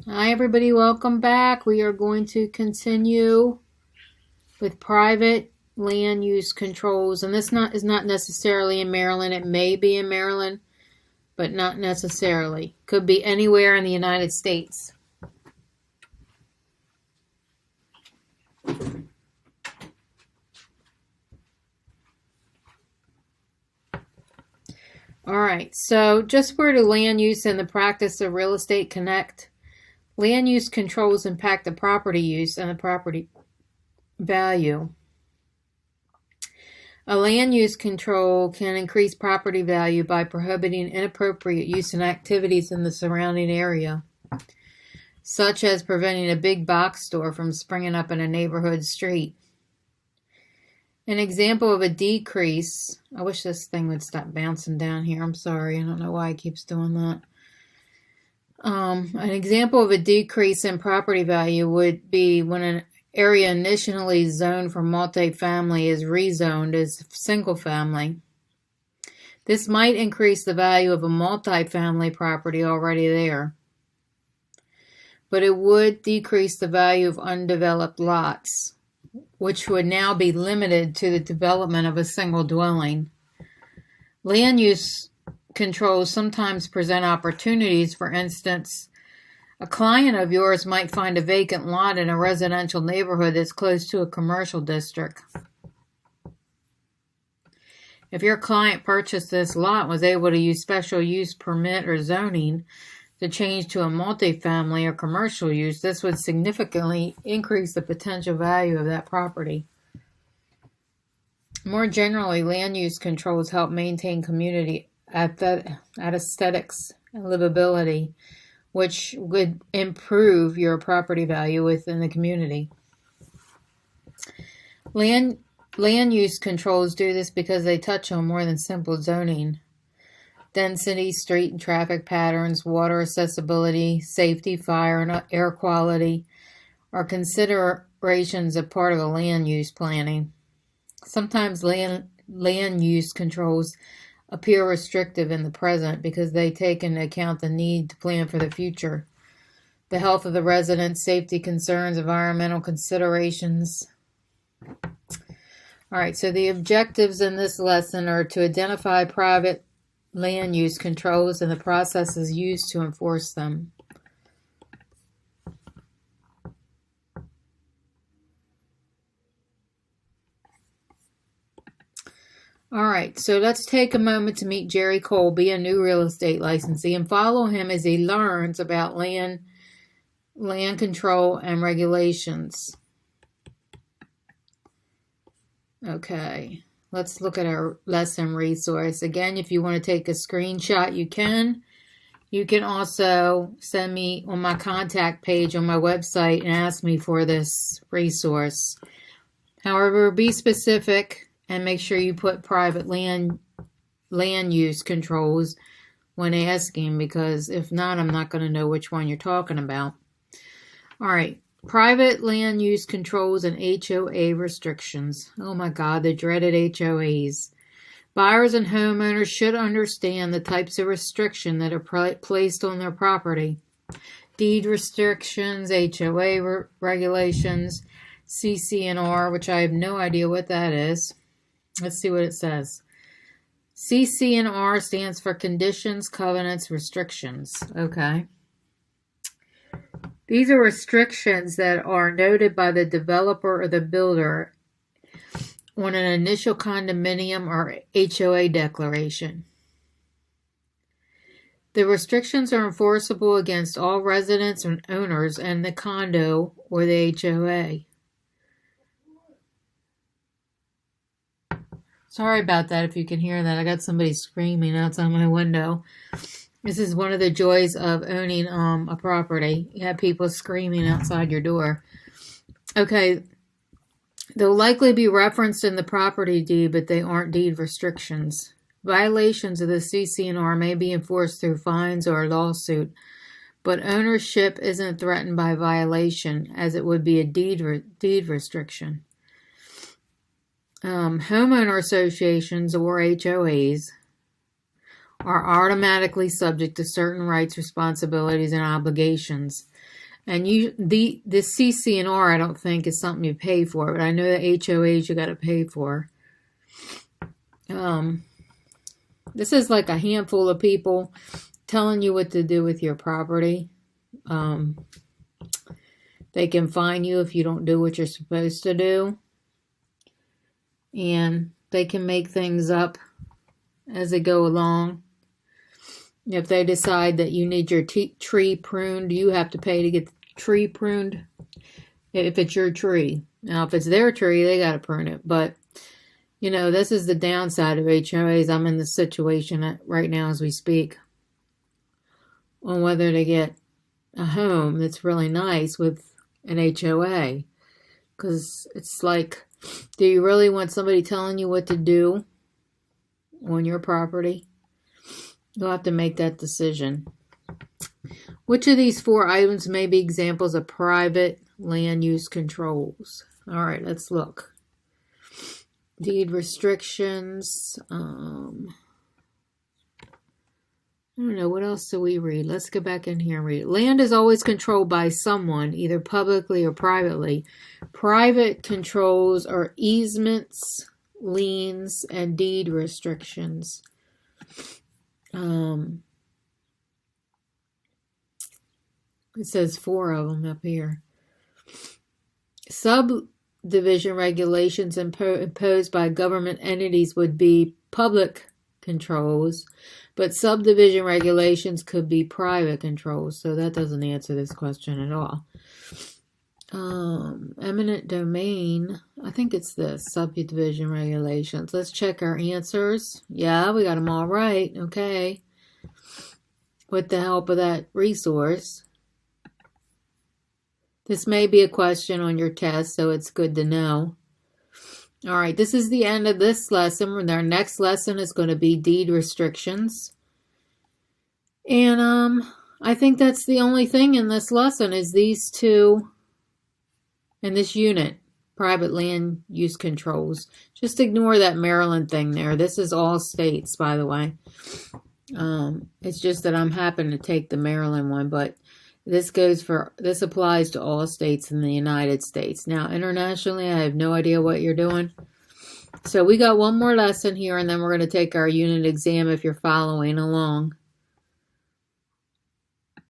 Hi everybody, welcome back. We are going to continue with private land use controls, and this is not necessarily in Maryland. It may be in Maryland, but not necessarily. Could be anywhere in the United States. Alright, so just where do land use and the practice of real estate connect? Land use controls impact the property use and the property value. A land use control can increase property value by prohibiting inappropriate use and activities in the surrounding area, such as preventing a big box store from springing up in a neighborhood street. An example of a decrease, I wish this thing would stop bouncing down here. I'm sorry, I don't know why it keeps doing that. An example of a decrease in property value would be when an area initially zoned for multifamily is rezoned as single family. This might increase the value of a multifamily property already there, but it would decrease the value of undeveloped lots, which would now be limited to the development of a single dwelling. Land use controls sometimes present opportunities. For instance, a client of yours might find a vacant lot in a residential neighborhood that's close to a commercial district. If your client purchased this lot and was able to use special use permit or zoning to change to a multifamily or commercial use, this would significantly increase the potential value of that property. More generally, land use controls help maintain community aesthetics and livability, which would improve your property value within the community. Land use controls do this because they touch on more than simple zoning. Density, street and traffic patterns, water accessibility, safety, fire, and air quality are considerations a part of a land use planning. Sometimes land use controls appear restrictive in the present because they take into account the need to plan for the future, the health of the residents, safety concerns, environmental considerations. All right, so the objectives in this lesson are to identify private land use controls and the processes used to enforce them. All right, so let's take a moment to meet Jerry Colby, a new real estate licensee, and follow him as he learns about land control and regulations. Okay, let's look at our lesson resource. Again, if you want to take a screenshot, you can. You can also send me on my contact page on my website and ask me for this resource. However, be specific and make sure you put private land use controls when asking, because if not, I'm not going to know which one you're talking about. All right, private land use controls and HOA restrictions. Oh my God, the dreaded HOAs. Buyers and homeowners should understand the types of restriction that are placed on their property. Deed restrictions, HOA regulations, CC&R, which I have no idea what that is. Let's see what it says. CC&R stands for conditions, covenants, restrictions. Okay. These are restrictions that are noted by the developer or the builder on an initial condominium or HOA declaration. The restrictions are enforceable against all residents and owners in the condo or the HOA. Sorry about that if you can hear that. I got somebody screaming outside my window. This is one of the joys of owning a property. You have people screaming outside your door. Okay, they'll likely be referenced in the property deed, but they aren't deed restrictions. Violations of the CC&R may be enforced through fines or a lawsuit, but ownership isn't threatened by violation, as it would be a deed restriction. Homeowner associations, or HOAs, are automatically subject to certain rights, responsibilities, and obligations. And the CC&R, I don't think is something you pay for, but I know the HOAs you got to pay for. This is like a handful of people telling you what to do with your property. They can fine you if you don't do what you're supposed to do. And they can make things up as they go along. If they decide that you need your tree pruned, you have to pay to get the tree pruned if it's your tree. Now, if it's their tree, they got to prune it. But, you know, this is the downside of HOAs. I'm in this situation right now as we speak on whether to get a home that's really nice with an HOA. Because it's like, do you really want somebody telling you what to do on your property? You'll have to make that decision. Which of these 4 items may be examples of private land use controls? All right, let's look. Deed restrictions. I don't know. What else do we read? Let's go back in here and read it. Land is always controlled by someone, either publicly or privately. Private controls are easements, liens, and deed restrictions. It says 4 of them up here. Subdivision regulations imposed by government entities would be public controls, but subdivision regulations could be private controls. So that doesn't answer this question at all. Eminent domain, I think it's this, subdivision regulations. Let's check our answers. Yeah, we got them all right. Okay. With the help of that resource. This may be a question on your test, so it's good to know. All right, this is the end of this lesson. Our next lesson is going to be deed restrictions. And I think that's the only thing in this lesson is these 2 in this unit, private land use controls. Just ignore that Maryland thing there. This is all states, by the way. It's just that I'm happy to take the Maryland one, but this applies to all states in the United States. Now, internationally, I have no idea what you're doing. So we got one more lesson here, and then we're going to take our unit exam if you're following along.